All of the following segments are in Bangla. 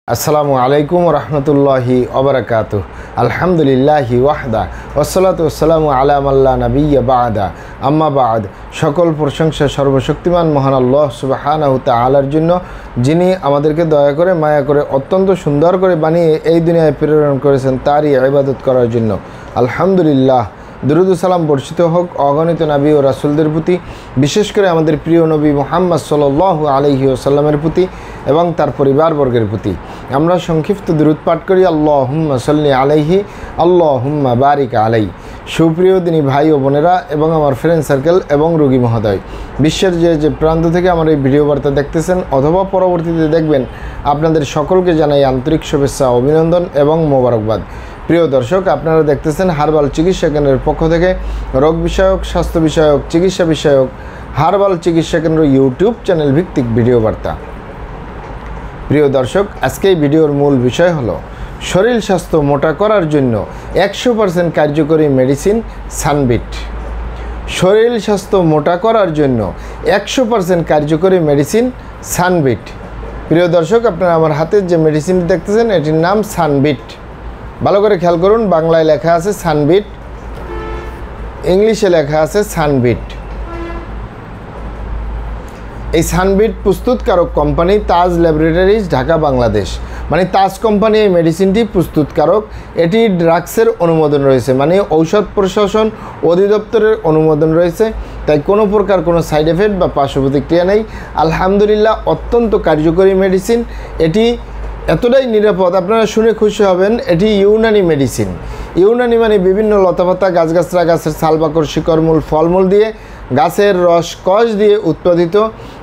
আসসালামু আলাইকুম রহমতুল্লাহি ওবারাকাতুহ। আলহামদুলিল্লাহি ওয়াহদা ওয়াসসালাতু ওয়াসসালামু আলা মাল্লা নাবিয়্যা বা'দা আম্মা বা'দ। সকল প্রশংসা সর্বশক্তিমান মহান আল্লাহ সুবহানাহু তাআলার জন্য, যিনি আমাদেরকে দয়া করে মায়া করে অত্যন্ত সুন্দর করে বানিয়ে এই দুনিয়ায় প্রেরণ করেছেন তারই ইবাদত করার জন্য। আলহামদুলিল্লাহ। দুরুদ ও সালাম বর্ষিত হোক অগণিত নবী ও রাসূলদের প্রতি, বিশেষ করে আমাদের প্রিয় নবী মুহাম্মদ সাল্লাল্লাহু আলাইহি ওয়াসাল্লামের প্রতি এবং তার পরিবারবর্গের প্রতি। আমরা সংক্ষিপ্ত দুরুদ পাঠ করি। আল্লাহুম্মা সাল্লি আলাইহি, আল্লাহুম্মা বারিক আলাই। সুপ্রিয় দিনী ভাই ও বোনেরা এবং আমার ফ্রেন্ড সার্কেল এবং রোগী মহোদয়, বিশ্বের যে প্রান্ত থেকে আমার এই ভিডিও বার্তা দেখতেছেন অথবা পরবর্তীতে দেখবেন, আপনাদের সকলকে জানাই আন্তরিক শুভেচ্ছা, অভিনন্দন এবং মোবারকবাদ। প্রিয় দর্শক, আপনারা দেখতেছেন হার্বাল চিকিৎসা কেন্দ্রের পক্ষ থেকে রোগ বিষয়ক, স্বাস্থ্য বিষয়ক, চিকিৎসা বিষয়ক হার্বাল চিকিৎসা কেন্দ্র ইউটিউব চ্যানেল ভিত্তিক ভিডিও বার্তা। প্রিয় দর্শক, আজকে এই ভিডিওর মূল বিষয় হলো শরীর স্বাস্থ্য মোটা করার জন্য 100% কার্যকরী মেডিসিন সানবিট। শরীর স্বাস্থ্য মোটা করার জন্য 100% কার্যকরী মেডিসিন সানবিট। প্রিয় দর্শক, আপনারা আমার হাতের যে মেডিসিনটি দেখতেছেন এটির নাম সানবিট। ভালো করে খেয়াল করুন, বাংলায় লেখা আছে সানবিট, ইংলিশে লেখা আছে সানবিট। এই সানবিট প্রস্তুতকারক কোম্পানি তাজ ল্যাবরেটরিজ, ঢাকা, বাংলাদেশ। মানে তাজ কোম্পানি এই মেডিসিনটি প্রস্তুতকারক। এটি ড্রাগসের অনুমোদন রয়েছে, মানে ঔষধ প্রশাসন অধিদপ্তরের অনুমোদন রয়েছে, তাই কোনো প্রকার কোনো সাইড এফেক্ট বা পার্শ্ব প্রতিক্রিয়া নেই। আলহামদুলিল্লাহ, অত্যন্ত কার্যকরী মেডিসিন। এটি এতটাই নিরাপদ, আপনারা শুনে খুশি হবেন। এটি ইউনানি মেডিসিন। ইউনানি মানে বিভিন্ন লতাপাতা, গাছগাছরা, গাছের ছালবাকড়, শিকড়মূল, ফলমূল দিয়ে, গাছের রস কষ দিয়ে উৎপাদিত,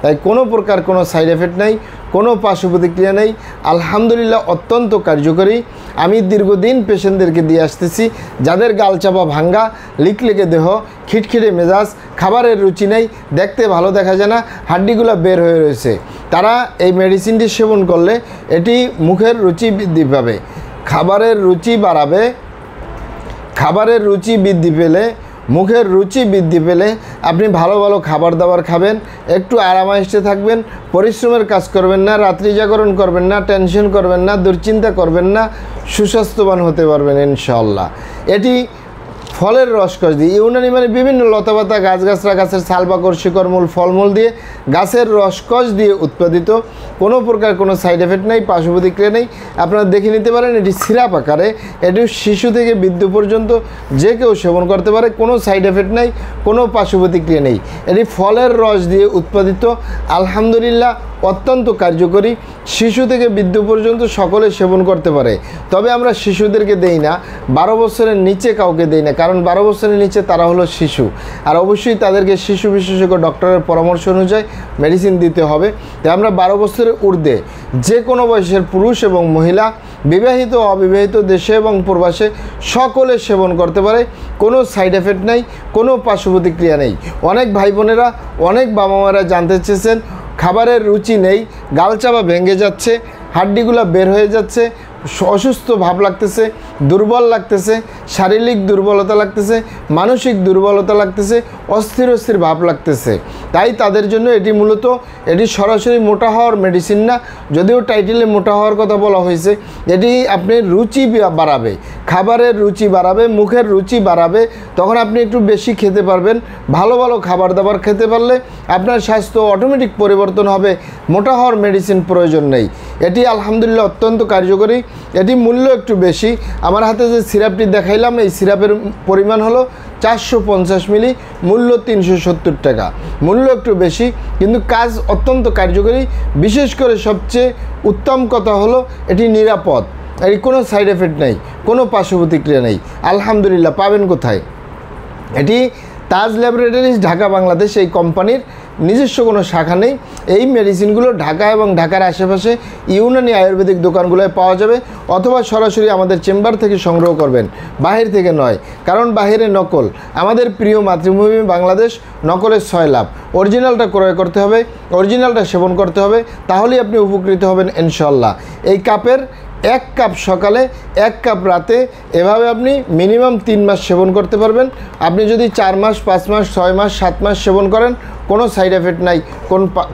তাই কোনো প্রকার কোনো সাইড এফেক্ট নেই, কোনো পার্শ্ব প্রতিক্রিয়া নেই। আলহামদুলিল্লাহ, অত্যন্ত কার্যকরী। আমি দীর্ঘদিন পেশেন্টদেরকে দিয়ে আসতেছি, যাদের গালচাপা ভাঙ্গা, লিকলেকে দেহ, খিটখিটে মেজাজ, খাবারের রুচি নেই, দেখতে ভালো দেখা যায় না, হাড্ডিগুলো বের হয়ে রয়েছে, তারা এই মেডিসিনটি সেবন করলে এটি মুখের রুচি বৃদ্ধি পাবে, খাবারের রুচি বাড়াবে। খাবারের রুচি বৃদ্ধি পেলে, মুখের রুচি বৃদ্ধি পেলে আপনি ভালো ভালো খাবার দাবার খাবেন, একটু আরামায়েশে থাকবেন, পরিশ্রমের কাজ করবেন না, রাত্রি জাগরণ করবেন না, টেনশন করবেন না, দুশ্চিন্তা করবেন না, সুস্বাস্থ্যবান হতে পারবেন ইনশাআল্লাহ। এটি ফলের রসকস দিয়ে, ইউনানি মানে বিভিন্ন লতাপাতা, গাছগাছরা, গাছের ছালবাকড়, শিকড়মূল, ফলমূল দিয়ে, গাছের রসকস দিয়ে উৎপাদিত। কোনো প্রকার কোনো সাইড এফেক্ট নেই, পার্শ্ব প্রতিক্রিয়া নেই। আপনারা দেখে নিতে পারেন, এটি সিরাপ আকারে। এটি শিশু থেকে বৃদ্ধ পর্যন্ত যে কেউ সেবন করতে পারে, কোনো সাইড এফেক্ট নেই, কোনো পার্শ্ব প্রতিক্রিয়া নেই। এটি ফলের রস দিয়ে উৎপাদিত। আলহামদুলিল্লাহ, অত্যন্ত কার্যকরী। শিশু থেকে বৃদ্ধ পর্যন্ত সকলে সেবন করতে পারে। তবে আমরা শিশুদেরকে দেই না, 12 বছরের নিচে কাউকে দেই না, কারণ 12 বছরের নিচে তারা হলো শিশু, আর অবশ্যই তাদেরকে শিশু বিশেষজ্ঞ ডক্টরের পরামর্শ অনুযায়ী মেডিসিন দিতে হবে। তাই আমরা 12 বছরের ঊর্ধ্বে যে কোনো বয়সের পুরুষ এবং মহিলা, বিবাহিত অবিবাহিত, দেশে এবং প্রবাসে সকলে সেবন করতে পারে। কোনো সাইড এফেক্ট নেই, কোনো পার্শ্ব প্রতিক্রিয়া নেই। অনেক ভাই বোনেরা, অনেক বাবা মারা জানতে চেয়েছেন, খাবারের রুচি নেই, গালচাপা ভেঙে যাচ্ছে, হাড্ডিগুলো বের হয়ে যাচ্ছে, অসুস্থ ভাব লাগতেছে, দুর্বল লাগতেছে, শারীরিক দুর্বলতা লাগতেছে, মানসিক দুর্বলতা লাগতেছে, অস্থির ভাব লাগতেছে। তাই তাদের জন্য এটি মূলত, এটি সরাসরি মোটা হওয়ার মেডিসিন না, যদিও টাইটেলে মোটা হওয়ার কথা বলা হয়েছে। এটি আপনার রুচি বাড়াবে, খাবারের রুচি বাড়াবে, মুখের রুচি বাড়াবে, তখন আপনি একটু বেশি খেতে পারবেন। ভালো ভালো খাবার দাবার খেতে পারলে আপনার স্বাস্থ্য অটোমেটিক পরিবর্তন হবে। মোটা হওয়ার মেডিসিন প্রয়োজন নেই। এটি আলহামদুলিল্লাহ অত্যন্ত কার্যকরী। এটি মূল্য একটু বেশি। আমার হাতে যে সিরাপটি দেখাইলাম, এই সিরাপের পরিমাণ হলো 450 মিলি, মূল্য 370 টাকা। মূল্য একটু বেশি, কিন্তু কাজ অত্যন্ত কার্যকরী। বিশেষ করে সবচেয়ে উত্তম কথা হলো এটি নিরাপদ, এর কোনো সাইড এফেক্ট নেই, কোনো পার্শ্ব প্রতিক্রিয়া নেই। আলহামদুলিল্লাহ। পাবেন কোথায়? এটি তাজ ল্যাবরেটরিজ, ঢাকা, বাংলাদেশ। এই কোম্পানির নিজস্ব কোনো শাখা নেই। এই মেডিসিনগুলো ঢাকা এবং ঢাকার আশেপাশে ইউনানি আয়ুর্বেদিক দোকানগুলোয় পাওয়া যাবে, অথবা সরাসরি আমাদের চেম্বার থেকে সংগ্রহ করবেন, বাহির থেকে নয়, কারণ বাহিরে নকল। আমাদের প্রিয় মাতৃভূমি বাংলাদেশ, নকলের 6 লাভ। অরিজিনালটা ক্রয় করতে হবে, অরিজিনালটা সেবন করতে হবে, তাহলেই আপনি উপকৃত হবেন ইনশাআল্লাহ। এই কাপের 1 কাপ সকালে 1 কাপ রাতে, এভাবে আপনি মিনিমাম 3 মাস সেবন করতে পারবেন। আপনি যদি 4 মাস 5 মাস 6 মাস 7 মাস সেবন করেন, কোনো সাইড এফেক্ট নাই,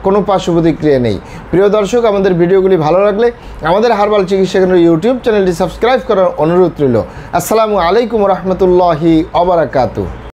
কোনো পার্শ্ব প্রতিক্রিয়া নেই। প্রিয় দর্শক, আমাদের ভিডিওগুলি ভালো লাগলে আমাদের হার্বাল চিকিৎসা কেন্দ্র ইউটিউব চ্যানেলটি সাবস্ক্রাইব করার অনুরোধ রইল। আসসালামু আলাইকুম রহমতুল্লাহি ওয়া বারাকাতুহু।